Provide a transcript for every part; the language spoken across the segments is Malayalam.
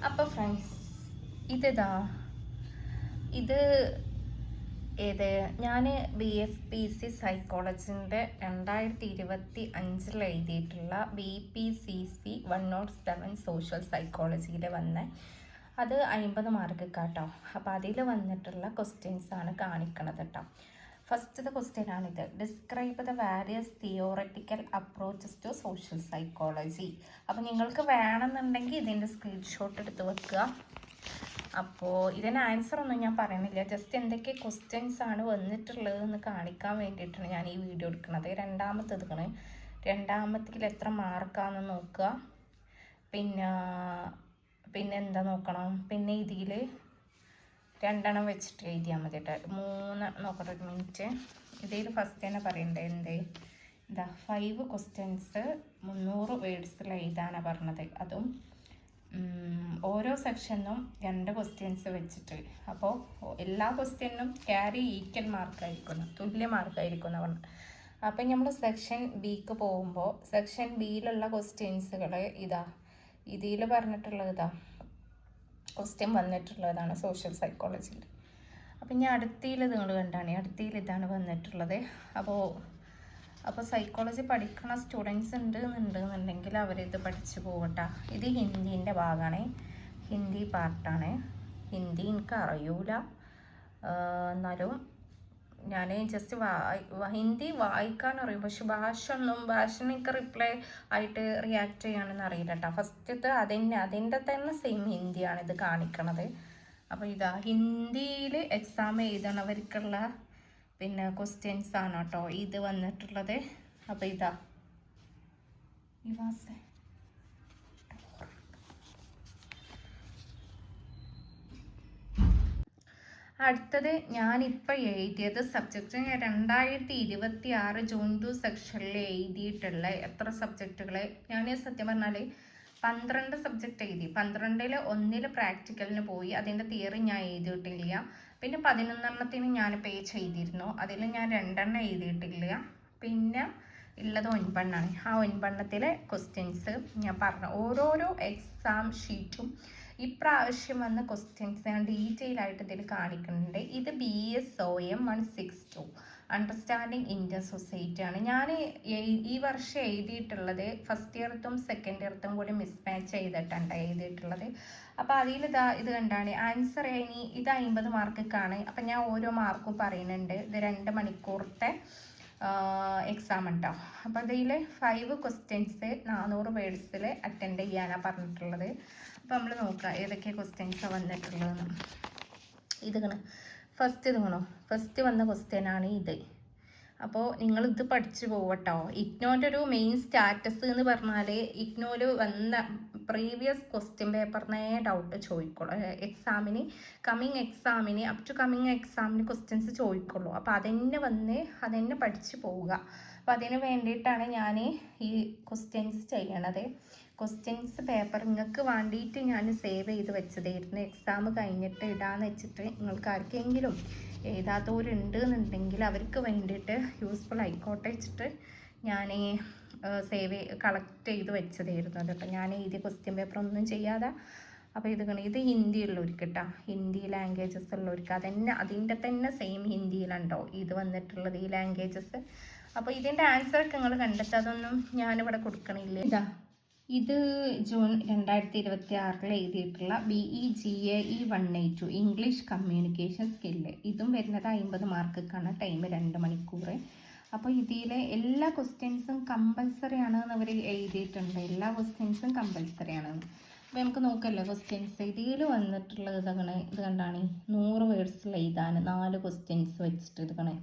അപ്പോൾ ഫ്രണ്ട്സ്, ഇതാ ഇത് ഏത് ഞാൻ BSPC സൈക്കോളജിൻ്റെ 2025 എഴുതിയിട്ടുള്ള BPCC 107 സോഷ്യൽ സൈക്കോളജിയിൽ വന്ന അത് 50 മാർക്ക് കേട്ടോ. അപ്പോൾ അതിൽ വന്നിട്ടുള്ള ക്വസ്റ്റ്യൻസാണ് കാണിക്കണത് കേട്ടോ. ഫസ്റ്റത്തെ ക്വസ്റ്റ്യൻ ആണിത്. Describe the various theoretical approaches to social psychology. അപ്പോൾ നിങ്ങൾക്ക് വേണമെന്നുണ്ടെങ്കിൽ ഇതിൻ്റെ സ്ക്രീൻഷോട്ട് എടുത്ത് വെക്കുക. അപ്പോൾ ഇതിന് ആൻസർ ഒന്നും ഞാൻ പറയുന്നില്ല, ജസ്റ്റ് എന്തൊക്കെ ക്വസ്റ്റ്യൻസ് ആണ് വന്നിട്ടുള്ളതെന്ന് കാണിക്കാൻ വേണ്ടിയിട്ടാണ് ഞാൻ ഈ വീഡിയോ എടുക്കുന്നത്. രണ്ടാമത്തേൽ എത്ര മാർക്കാണെന്ന് നോക്കുക. പിന്നെ എന്താ നോക്കണം, പിന്നെ ഇതിൽ 2 വെച്ചിട്ട് എഴുതിയാൽ മതി കേട്ടോ. 3 നോക്കട്ടെ, ഒരു മിനിറ്റ്. ഇതിൽ ഫസ്റ്റ് തന്നെ പറയണ്ടേ എന്താ 5 ക്വസ്റ്റ്യൻസ് 300 വേർഡ്സിൽ എഴുതാനാണ് പറഞ്ഞത്. അതും ഓരോ സെക്ഷനും 2 ക്വസ്റ്റ്യൻസ് വെച്ചിട്ട്. അപ്പോൾ എല്ലാ ക്വസ്റ്റ്യനും ക്യാരി ഈക്വൽ മാർക്കായിരിക്കണം, തുല്യ മാർക്കായിരിക്കും പറഞ്ഞു. അപ്പം നമ്മൾ സെക്ഷൻ ബിക്ക് പോകുമ്പോൾ സെക്ഷൻ ബിയിലുള്ള ക്വസ്റ്റ്യൻസുകൾ ഇതിൽ പറഞ്ഞിട്ടുള്ളത് ക്വസ്റ്റ്യൻ വന്നിട്ടുള്ളതാണ് സോഷ്യൽ സൈക്കോളജിയിൽ. അപ്പം ഞാൻ അടുത്തയിൽ നിങ്ങൾ കണ്ടാണ്, അടുത്തയിൽ ഇതാണ് വന്നിട്ടുള്ളത്. അപ്പോൾ സൈക്കോളജി പഠിക്കുന്ന സ്റ്റുഡൻസ് ഉണ്ടെന്നുണ്ടെങ്കിൽ അവരിത് പഠിച്ചു പോകട്ടെ. ഇത് ഹിന്ദീൻ്റെ ഭാഗമാണ്, ഹിന്ദി പാർട്ടാണ്. ഹിന്ദി എനിക്ക് അറിയൂല, എന്നാലും ഞാൻ ജസ്റ്റ് ഹിന്ദി വായിക്കാൻ അറിയും, പക്ഷെ ഭാഷ എനിക്ക് റിപ്ലൈ ആയിട്ട് റിയാക്ട് ചെയ്യാണെന്ന് അറിയില്ല കേട്ടോ. ഫസ്റ്റത്തെ അതിൻ്റെ തന്നെ സെയിം ഹിന്ദിയാണ് ഇത് കാണിക്കണത്. അപ്പോൾ ഹിന്ദിയിൽ എക്സാം എഴുതണവർക്കുള്ള ക്വസ്റ്റ്യൻസ് ആണ് കേട്ടോ ഇത് വന്നിട്ടുള്ളത്. അപ്പോൾ അടുത്തത് ഞാനിപ്പോൾ എഴുതിയത് സബ്ജക്റ്റ് 2026 ജൂൺ 2 സെക്ഷനിൽ എഴുതിയിട്ടുള്ള എത്ര സബ്ജക്റ്റുകൾ ഞാൻ സത്യം പറഞ്ഞാൽ 12 സബ്ജക്റ്റ് എഴുതി. 12-ൽ 1 പ്രാക്ടിക്കലിന് പോയി, അതിൻ്റെ തിയറി ഞാൻ എഴുതിയിട്ടില്ല. പിന്നെ 11 ഞാൻ പേജ് എഴുതിയിരുന്നു, അതിൽ ഞാൻ 2 എഴുതിയിട്ടില്ല. പിന്നെ ഉള്ളത് 9 ആ 9 ക്വസ്റ്റ്യൻസ് ഞാൻ പറഞ്ഞു. ഓരോരോ എക്സാം ഷീറ്റും ഇപ്രാവശ്യം വന്ന ക്വസ്റ്റ്യൻസ് ഞാൻ ഡീറ്റെയിൽ ആയിട്ട് ഇതിൽ കാണിക്കുന്നുണ്ട്. ഇത് BSOM 162 അണ്ടർസ്റ്റാൻഡിങ് ഇന്ത്യൻ സൊസൈറ്റി ആണ്. ഞാൻ ഈ വർഷം എഴുതിയിട്ടുള്ളത് ഫസ്റ്റ് ഇയർത്തും സെക്കൻഡ് ഇയർത്തും കൂടി മിസ്മാച്ച് ചെയ്തിട്ടുണ്ട് എഴുതിയിട്ടുള്ളത്. അപ്പോൾ അതിൽ ഇത് കണ്ടാണ് ആൻസർ. ഇത് 50 മാർക്കൊക്കെയാണ്. അപ്പം ഞാൻ ഓരോ മാർക്കും പറയുന്നുണ്ട്. ഇത് 2 മണിക്കൂറത്തെ എക്സാം ഉണ്ടോ. അപ്പോൾ അതിൽ 5 ക്വസ്റ്റ്യൻസ് 400 വേർഡ്സിൽ അറ്റൻഡ് ചെയ്യാനാണ് പറഞ്ഞിട്ടുള്ളത്. അപ്പോൾ നമ്മൾ നോക്കുക ഏതൊക്കെ ക്വസ്റ്റ്യൻസാണ് വന്നിട്ടുള്ളതെന്ന്. ഫസ്റ്റ് വന്ന ക്വസ്റ്റ്യനാണ് ഇത്. അപ്പോൾ നിങ്ങളിത് പഠിച്ചു പോവട്ടോ. ഇഗ്നോൻ്റെ ഒരു മെയിൻ സ്റ്റാറ്റസ് എന്ന് പറഞ്ഞാൽ ഇഗ്നോയിൽ വന്ന പ്രീവിയസ് ക്വസ്റ്റ്യൻ പേപ്പറിനെ ഡൗട്ട് ചോദിക്കുള്ളൂ. കമ്മിങ് എക്സാമിന് ക്വസ്റ്റ്യൻസ് ചോദിക്കുള്ളൂ. അപ്പോൾ അതെന്നെ പഠിച്ചു പോവുക. അപ്പോൾ അതിന് വേണ്ടിയിട്ടാണ് ഞാൻ ഈ ക്വസ്റ്റ്യൻസ് ചെയ്യണത്. ക്വസ്റ്റ്യൻസ് പേപ്പർ നിങ്ങൾക്ക് വേണ്ടിയിട്ട് ഞാൻ സേവ് ചെയ്ത് വെച്ചതായിരുന്നു. എക്സാം കഴിഞ്ഞിട്ട് ഇടാന്ന് വെച്ചിട്ട് നിങ്ങൾക്ക് ആർക്കെങ്കിലും എഴുതാത്തവരുണ്ടെന്നുണ്ടെങ്കിൽ അവർക്ക് വേണ്ടിയിട്ട് യൂസ്ഫുൾ ആയിക്കോട്ടെ വെച്ചിട്ട് ഞാൻ കളക്ട് ചെയ്ത് വെച്ചതായിരുന്നു. അതപ്പോൾ ഞാൻ എഴുതിയ ക്വസ്റ്റ്യൻ പേപ്പർ ഒന്നും ചെയ്യാതെ. അപ്പോൾ ഇത് ഹിന്ദിയുള്ളവർക്ക് കേട്ടോ, ഹിന്ദി ലാംഗ്വേജസ് ഉള്ളവർക്ക് അതിൻ്റെ തന്നെ സെയിം ഹിന്ദിയിലുണ്ടോ ഇത് വന്നിട്ടുള്ളത് ഈ ലാംഗ്വേജസ്. അപ്പോൾ ഇതിൻ്റെ ആൻസറൊക്കെ നിങ്ങൾ കണ്ടെത്തുക, അതൊന്നും ഞാനിവിടെ കൊടുക്കണില്ല. ഇത് ജൂൺ 2026 എഴുതിയിട്ടുള്ള BEGAE 182 ഇംഗ്ലീഷ് കമ്മ്യൂണിക്കേഷൻ സ്കില്ല്. ഇതും വരുന്നത് 50 മാർക്കൊക്കെയാണ്. ടൈം 2 മണിക്കൂർ. അപ്പോൾ ഇതിലെ എല്ലാ ക്വസ്റ്റ്യൻസും കമ്പൽസറി ആണെന്ന് അവർ എഴുതിയിട്ടുണ്ട്. എല്ലാ ക്വസ്റ്റ്യൻസും കമ്പൽസറി ആണെന്ന്. അപ്പോൾ നമുക്ക് നോക്കല്ലോ ക്വസ്റ്റ്യൻസ്. ഇതിൽ വന്നിട്ടുള്ളത് ഇത് കണ്ടാണ് 100 വേർഡ്സിൽ എഴുതാൻ 4 ക്വസ്റ്റ്യൻസ് വെച്ചിട്ട്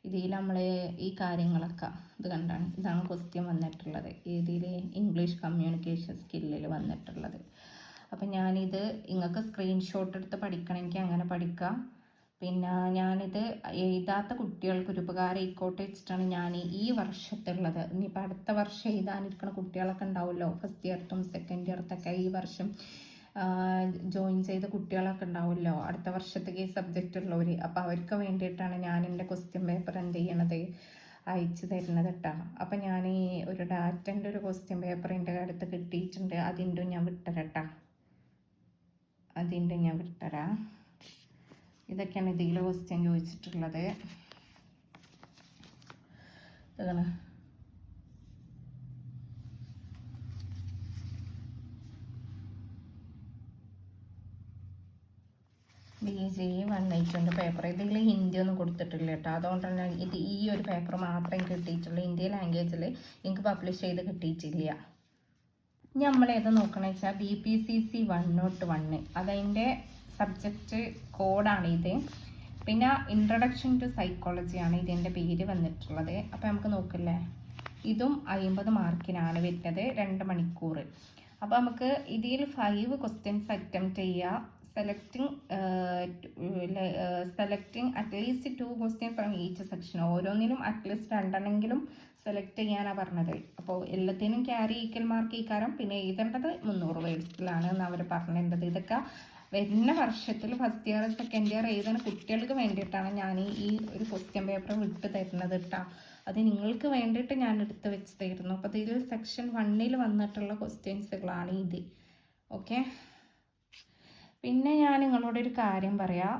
ഇതിൽ നമ്മൾ ഈ കാര്യങ്ങളൊക്കെ ഇതാണ് ക്വസ്റ്റ്യൻ വന്നിട്ടുള്ളത്. ഇതിൽ ഇംഗ്ലീഷ് കമ്മ്യൂണിക്കേഷൻ സ്കില്ലിൽ വന്നിട്ടുള്ളത്. അപ്പം ഞാനിത് നിങ്ങൾക്ക് സ്ക്രീൻഷോട്ട് എടുത്ത് പഠിക്കണമെങ്കിൽ അങ്ങനെ പഠിക്കാം. പിന്നെ ഞാനിത് എഴുതാത്ത കുട്ടികൾക്കൊരു ഉപകാരം ആയിക്കോട്ടെ വെച്ചിട്ടാണ് ഞാൻ ഈ വർഷത്തുള്ളത്. ഇനിയിപ്പോൾ അടുത്ത വർഷം എഴുതാനിരിക്കുന്ന കുട്ടികളൊക്കെ ഉണ്ടാവുമല്ലോ, ഫസ്റ്റ് ഇയർത്തും സെക്കൻഡ് ഇയർത്തൊക്കെ ഈ വർഷം ജോയിൻ ചെയ്ത കുട്ടികളൊക്കെ ഉണ്ടാവുമല്ലോ, അടുത്ത വർഷത്തേക്ക് ഈ സബ്ജക്റ്റ് ഉള്ളവർ. അപ്പോൾ അവർക്ക് വേണ്ടിയിട്ടാണ് ഞാൻ എൻ്റെ ക്വസ്റ്റ്യൻ പേപ്പർ അയച്ചു തരുന്നത് കേട്ടോ. അപ്പം ഞാൻ ഈ ഒരു ഡാറ്റൻ്റെ ഒരു ക്വസ്റ്റ്യൻ പേപ്പർ എൻ്റെ അടുത്ത് കിട്ടിയിട്ടുണ്ട്, അതിൻ്റെ ഞാൻ വിട്ടുതരട്ടാ. അതിൻ്റെ ഞാൻ വിട്ടുതരാം. ഇതൊക്കെയാണ് ഇതിൽ ക്വസ്റ്റ്യൻ ചോദിച്ചിട്ടുള്ളത്. ഇതാണ് BJ 180 പേപ്പർ. ഇതിൽ ഹിന്ദി ഒന്നും കൊടുത്തിട്ടില്ല കേട്ടോ. അതുകൊണ്ടാണ് ഇത് ഈ ഒരു പേപ്പർ മാത്രം കിട്ടിയിട്ടുള്ളൂ. ഇന്ത്യൻ ലാംഗ്വേജിൽ എനിക്ക് പബ്ലിഷ് ചെയ്ത് കിട്ടിയിട്ടില്ല. നമ്മളേത് നോക്കണമെന്ന് വെച്ചാൽ BPCC 101 അതതിൻ്റെ സബ്ജക്റ്റ് കോഡാണ് ഇത്. പിന്നെ ഇൻട്രൊഡക്ഷൻ ടു സൈക്കോളജി ആണ് ഇതിൻ്റെ പേര് വന്നിട്ടുള്ളത്. അപ്പോൾ നമുക്ക് നോക്കില്ലേ, ഇതും 50 മാർക്കിനാണ് വരുന്നത്, 2 മണിക്കൂർ. അപ്പോൾ നമുക്ക് ഇതിൽ 5 ക്വസ്റ്റ്യൻസ് അറ്റംപ്റ്റ് ചെയ്യുക. Selecting at least 2 question from each section. ഓരോന്നിനും അറ്റ്ലീസ്റ്റ് 2 എണ്ണെങ്കിലും സെലക്ട് ചെയ്യാനാണ് പറഞ്ഞത്. അപ്പോൾ എല്ലാത്തിനും ക്യാരി ഈക്വൽ മാർക്ക് ഈക്കാരം. പിന്നെ എഴുതേണ്ടത് 300 വേർഡ്സിലാണ് എന്ന് അവർ പറഞ്ഞിട്ടുള്ളത്. ഇതൊക്കെ വരുന്ന വർഷത്തിൽ ഫസ്റ്റ് ഇയർ സെക്കൻഡ് ഇയർ എഴുതുന്ന കുട്ടികൾക്ക് വേണ്ടിയിട്ടാണ് ഞാൻ ഈ ഒരു ക്വസ്റ്റ്യൻ പേപ്പർ വിട്ട് തരുന്നത് കേട്ടോ. അത് നിങ്ങൾക്ക് വേണ്ടിയിട്ട് ഞാൻ എടുത്ത് വെച്ചതായിരുന്നു. അപ്പോൾ ഇതിൽ സെക്ഷൻ 1 വന്നിട്ടുള്ള ക്വസ്റ്റ്യൻസുകളാണ് ഇത്. ഓക്കെ, പിന്നെ ഞാൻ നിങ്ങളോടൊരു കാര്യം പറയാം.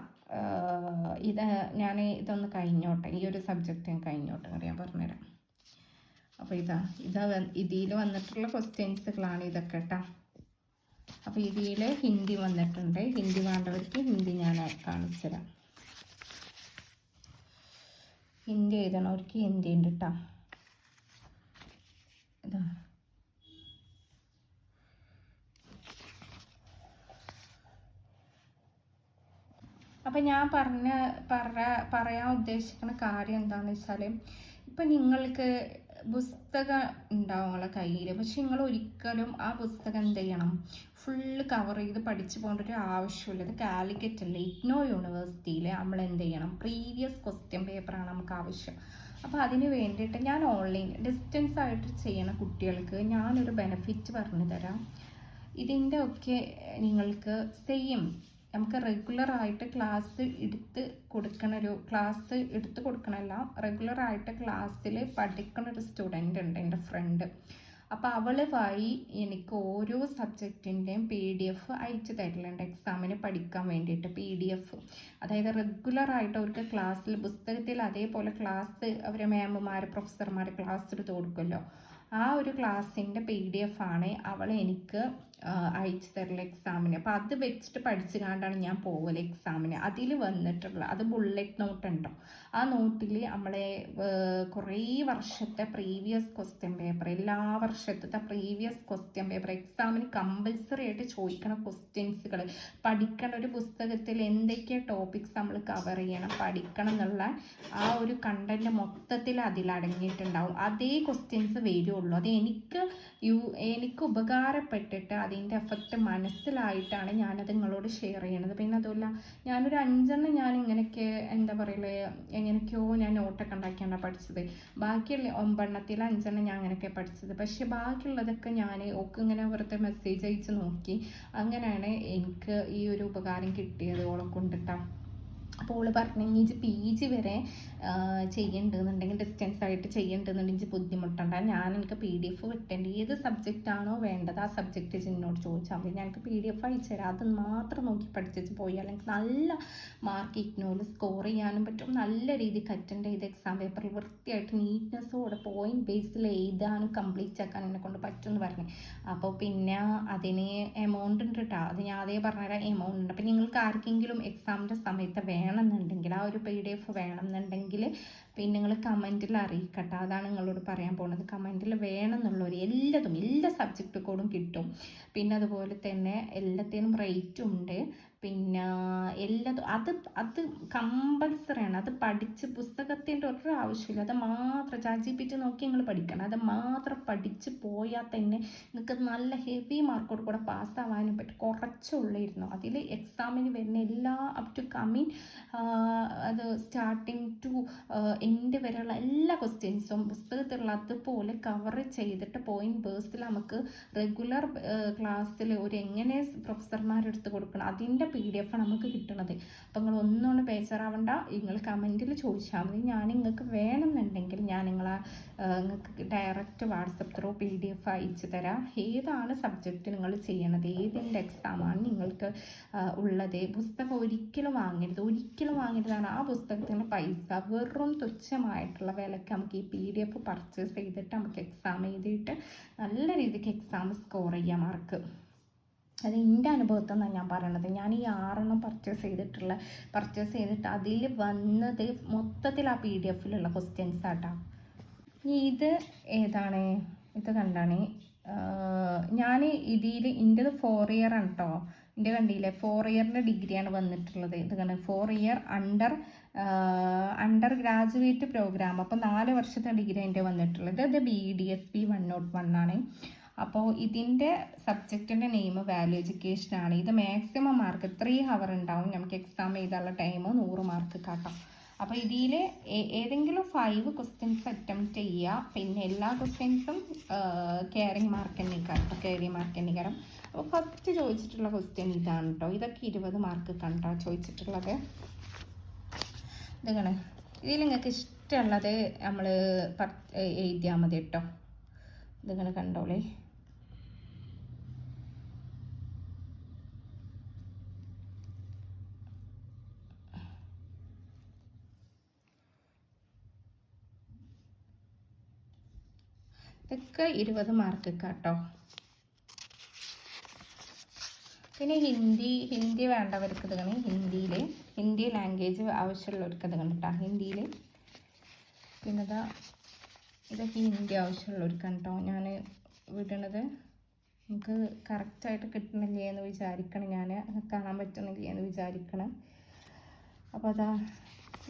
ഇതൊന്ന് കഴിഞ്ഞോട്ടെ, ഈ ഒരു സബ്ജക്റ്റ് കഴിഞ്ഞോട്ടെ ഞാൻ പറഞ്ഞുതരാം. അപ്പോൾ ഇതിൽ വന്നിട്ടുള്ള ക്വസ്റ്റ്യൻസുകളാണ് ഇതൊക്കെ കേട്ടോ. അപ്പോൾ ഇതിൽ ഹിന്ദി വന്നിട്ടുണ്ട്. ഹിന്ദി വേണ്ടവർക്ക് ഹിന്ദി ഞാൻ കാണിച്ചു തരാം. ഹിന്ദി എഴുതണവർക്ക് ഹിന്ദി ഉണ്ട് കേട്ടോ. ഇതാ അപ്പം ഞാൻ പറയാൻ ഉദ്ദേശിക്കുന്ന കാര്യം എന്താണെന്ന് വെച്ചാൽ, ഇപ്പം നിങ്ങൾക്ക് പുസ്തകം ഉണ്ടാവും നിങ്ങളെ കയ്യിൽ. പക്ഷെ നിങ്ങൾ ഒരിക്കലും ആ പുസ്തകം എന്ത് ചെയ്യണം, ഫുള്ള് കവർ ചെയ്ത് പഠിച്ചു പോകേണ്ട ഒരു ആവശ്യമില്ല. ഇത് കാലിക്കറ്റ് അല്ല, ഇഗ്നോ യൂണിവേഴ്സിറ്റിയിൽ നമ്മൾ എന്ത് ചെയ്യണം, പ്രീവിയസ് ക്വസ്റ്റ്യൻ പേപ്പറാണ് നമുക്ക് ആവശ്യം. അപ്പോൾ അതിന് വേണ്ടിയിട്ട് ഞാൻ ഓൺലൈൻ ഡിസ്റ്റൻസ് ആയിട്ട് ചെയ്യുന്ന കുട്ടികൾക്ക് ഞാനൊരു ബെനിഫിറ്റ് പറഞ്ഞു തരാം. ഇതിൻ്റെ ഒക്കെ നിങ്ങൾക്ക് സെയിം നമുക്ക് റെഗുലറായിട്ട് ക്ലാസ് എടുത്ത് കൊടുക്കണമല്ല, റെഗുലറായിട്ട് ക്ലാസ്സിൽ പഠിക്കുന്ന ഒരു സ്റ്റുഡൻ്റ് ഉണ്ട്, എൻ്റെ ഫ്രണ്ട്. അപ്പോൾ അവൾ വഴി എനിക്ക് ഓരോ സബ്ജക്റ്റിൻ്റെയും PDF അയച്ചു തരലുണ്ട് എക്സാമിന് പഠിക്കാൻ വേണ്ടിയിട്ട്. PDF അതായത് റെഗുലറായിട്ട് അവർക്ക് ക്ലാസ്സിൽ പുസ്തകത്തിൽ അതേപോലെ ക്ലാസ് അവരെ മാമുമാർ പ്രൊഫസർമാർ ക്ലാസ് എടുത്ത് കൊടുക്കുമല്ലോ, ആ ഒരു ക്ലാസ്സിൻ്റെ PDF ആണ് അവൾ എനിക്ക് അയച്ചു തരല എക്സാമിന്. അപ്പോൾ അത് വെച്ചിട്ട് പഠിച്ചു കൊണ്ടാണ് ഞാൻ പോകല് എക്സാമിന്. അതിൽ വന്നിട്ടുള്ള അത് ബുള്ളറ്റ് നോട്ട് ഉണ്ടോ, ആ നോട്ടിൽ നമ്മളെ കുറേ വർഷത്തെ പ്രീവിയസ് ക്വസ്റ്റ്യൻ പേപ്പർ, എല്ലാ വർഷത്തെ പ്രീവിയസ് ക്വസ്റ്റ്യൻ പേപ്പർ എക്സാമിന് കമ്പൽസറി ആയിട്ട് ചോദിക്കണ ക്വസ്റ്റ്യൻസുകൾ പഠിക്കണ, ഒരു പുസ്തകത്തിൽ എന്തൊക്കെ ടോപ്പിക്സ് നമ്മൾ കവർ ചെയ്യണം പഠിക്കണം എന്നുള്ള ആ ഒരു കണ്ടന്റ് മൊത്തത്തിൽ അതിലടങ്ങിയിട്ടുണ്ടാവും. അതേ ക്വസ്റ്റ്യൻസ് വരുള്ളൂ. അത് എനിക്ക് ഉപകാരപ്പെട്ടിട്ട് അതിൻ്റെ എഫക്റ്റ് മനസ്സിലായിട്ടാണ് ഞാനത് നിങ്ങളോട് ഷെയർ ചെയ്യണത്. പിന്നെ അതുമല്ല, ഞാനൊരു 5 എണ്ണം ഞാൻ ഇങ്ങനെയൊക്കെ എന്താ പറയല്, എങ്ങനെയൊക്കെയോ ഞാൻ നോട്ടൊക്കെ ഉണ്ടാക്കിയാണ് പഠിച്ചത്. ബാക്കിയുള്ള 9 എണ്ണത്തിൽ 5 എണ്ണം ഞാൻ അങ്ങനെയൊക്കെ പഠിച്ചത്. പക്ഷെ ബാക്കിയുള്ളതൊക്കെ ഞാൻ ഒക്കെ ഇങ്ങനെ വെറുതെ മെസ്സേജ് അയച്ച് നോക്കി. അങ്ങനെയാണ് എനിക്ക് ഈ ഒരു ഉപകാരം കിട്ടിയത് ഓളെ കൊണ്ടിട്ടാണ്. അപ്പോൾ ഓള് പറഞ്ഞു, ഇനി PG വരെ ചെയ്യണ്ടെന്നുണ്ടെങ്കിൽ ഡിസ്റ്റൻസ് ആയിട്ട് ചെയ്യണ്ടെന്നുണ്ടെങ്കിൽ ബുദ്ധിമുട്ടണ്ട, എനിക്ക് PDF വിട്ടേണ്ട ഏത് സബ്ജക്റ്റാണോ വേണ്ടത് ആ സബ്ജക്റ്റ് എന്നോട് ചോദിച്ചാൽ മതി, ഞങ്ങൾക്ക് PDF അയച്ചു തരാം, അത് മാത്രം നോക്കി പഠിച്ചു പോയി. അല്ലെങ്കിൽ നല്ല മാർക്ക് ഇഗ്നോയിൽ സ്കോർ ചെയ്യാനും പറ്റും, നല്ല രീതിക്ക് അറ്റൻഡ് ചെയ്ത് എക്സാം പേപ്പറിൽ വൃത്തിയായിട്ട് നീറ്റ്നെസ്സോടെ പോയിന്റ് ബേസിൽ എഴുതാനും കംപ്ലീറ്റ് ആക്കാൻ എന്നെ കൊണ്ട് പറ്റുമെന്ന് പറഞ്ഞു. അപ്പോൾ പിന്നെ അതിന് എമൗണ്ട് ഉണ്ട് കേട്ടോ, അത് ഞാൻ അതേ പറഞ്ഞുതരാം, എമൗണ്ട് ഉണ്ട്. അപ്പം നിങ്ങൾക്ക് ആർക്കെങ്കിലും എക്സാമിൻ്റെ സമയത്ത് വേണമെന്നുണ്ടെങ്കിൽ, ആ ഒരു PDF വേണമെന്നുണ്ടെങ്കിൽ പിന്നെ നിങ്ങൾ കമൻറ്റിൽ അറിയിക്കട്ടെ. അതാണ് നിങ്ങളോട് പറയാൻ പോകുന്നത്. കമൻറ്റിൽ വേണമെന്നുള്ളവർ എല്ലാ സബ്ജക്റ്റ് കോഡും കിട്ടും. പിന്നെ അതുപോലെ തന്നെ എല്ലാത്തിനും റേറ്റും ഉണ്ട്. പിന്നെ അത് കമ്പൽസറിയാണ്. അത് പഠിച്ച് പുസ്തകത്തിൻ്റെ ഒരു ആവശ്യമില്ല, അത് മാത്രം ChatGPT നോക്കി നിങ്ങൾ പഠിക്കണം. അത് മാത്രം പഠിച്ച് പോയാൽ തന്നെ നിങ്ങൾക്ക് നല്ല ഹെവി മാർക്കോട് കൂടെ പാസ്സാവാനും പറ്റും. കുറച്ചുള്ളായിരുന്നു അതിൽ എക്സാമിന് വരുന്ന എല്ലാ അപ് ടു കമ്മിങ് അത് സ്റ്റാർട്ടിങ് ടു എൻഡ് വരെയുള്ള എല്ലാ ക്വസ്റ്റ്യൻസും പുസ്തകത്തിലുള്ള അതുപോലെ കവർ ചെയ്തിട്ട് പോയിന്റ് ബേസിൽ നമുക്ക് റെഗുലർ ക്ലാസ്സിൽ ഒരു എങ്ങനെ പ്രൊഫസർമാരെടുത്ത് കൊടുക്കണം അതിൻ്റെ PDF നമുക്ക് കിട്ടണത്. അപ്പം നിങ്ങൾ ഒന്നുകൊണ്ട് ബേജാറാവണ്ട, നിങ്ങൾ കമൻറ്റിൽ ചോദിച്ചാൽ മതി. ഞാൻ നിങ്ങൾക്ക് വേണമെന്നുണ്ടെങ്കിൽ ഞാൻ നിങ്ങൾക്ക് ഡയറക്റ്റ് വാട്സപ്പ് ത്രൂ PDF അയച്ചു തരാം. ഏതാണ് സബ്ജക്റ്റ് നിങ്ങൾ ചെയ്യണത്, ഏതിൻ്റെ എക്സാമാണ് നിങ്ങൾക്ക് ഉള്ളത്. പുസ്തകം ഒരിക്കലും വാങ്ങരുതാണ്. ആ പുസ്തകത്തിൻ്റെ പൈസ വെറും തുച്ഛമായിട്ടുള്ള വിലക്ക് നമുക്ക് ഈ PDF പർച്ചേസ് ചെയ്തിട്ട് നമുക്ക് എക്സാം എഴുതിയിട്ട് നല്ല രീതിക്ക് എക്സാം സ്കോർ ചെയ്യാം മാർക്ക്. അത് എൻ്റെ അനുഭവത്തിൽ നിന്നാണ് ഞാൻ പറയണത്. ഞാൻ ഈ 6 പർച്ചേസ് ചെയ്തിട്ട് അതിൽ വന്നത് മൊത്തത്തിൽ ആ PDF ക്വസ്റ്റ്യൻസ് ആട്ടോ. ഇത് ഏതാണ്, ഇത് കണ്ടാണ് ഞാൻ ഇതിൽ എൻ്റെത് 4 ഇയർ ആണ് കേട്ടോ. എൻ്റെ കണ്ടില്ലേ 4 ഇയറിൻ്റെ ഡിഗ്രിയാണ് വന്നിട്ടുള്ളത്. ഇത് കണ്ട് 4 ഇയർ അണ്ടർ ഗ്രാജുവേറ്റ് പ്രോഗ്രാം. അപ്പോൾ 4 വർഷത്തെ ഡിഗ്രി എൻ്റെ വന്നിട്ടുള്ളത്. ഇത് BDSP 101 ആണ്. അപ്പോൾ ഇതിൻ്റെ സബ്ജക്റ്റിൻ്റെ നെയിം വാല്യൂ എഡ്യൂക്കേഷൻ ആണ്. ഇത് മാക്സിമം മാർക്ക് 3 ഹവർ ഉണ്ടാവും. നമുക്ക് എക്സാം ചെയ്താലുള്ള ടൈം 100 മാർക്ക് കാട്ടാം. അപ്പോൾ ഇതിൽ ഏതെങ്കിലും 5 ക്വസ്റ്റ്യൻസ് അറ്റംപ്റ്റ് ചെയ്യുക. പിന്നെ എല്ലാ ക്വസ്റ്റ്യൻസും കെയറിങ് മാർക്ക് തന്നെ കാരണം. അപ്പോൾ ഫസ്റ്റ് ചോദിച്ചിട്ടുള്ള ക്വസ്റ്റ്യൻ ഇതാണ് കേട്ടോ. ഇതൊക്കെ 20 മാർക്ക് കണ്ടോ ചോദിച്ചിട്ടുള്ളത്. ഇതാണ്. ഇതിൽ നിങ്ങൾക്ക് ഇഷ്ടമുള്ളത് നമ്മൾ എഴുതിയാൽ മതി കേട്ടോ. ഇതിങ്ങനെ കണ്ടോളേ. ഇതൊക്കെ 20 മാർക്ക് കേട്ടോ. പിന്നെ ഹിന്ദി വേണ്ടവർക്ക് ഇതാണ്. ഹിന്ദി ലാംഗ്വേജ് ആവശ്യമുള്ളവർക്ക് ഇത് കണ്ടിട്ടാ ഹിന്ദിയിൽ. പിന്നെ ഇതൊക്കെ ഹിന്ദി ആവശ്യമുള്ളവർക്കാണ് കേട്ടോ ഞാൻ വിടണത്. നമുക്ക് കറക്റ്റായിട്ട് കിട്ടണില്ലേ എന്ന് വിചാരിക്കണം, ഞാൻ കാണാൻ പറ്റണില്ലേ എന്ന് വിചാരിക്കണം. അപ്പോൾ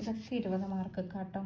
ഇതൊക്കെ 20 മാർക്ക് കേട്ടോ.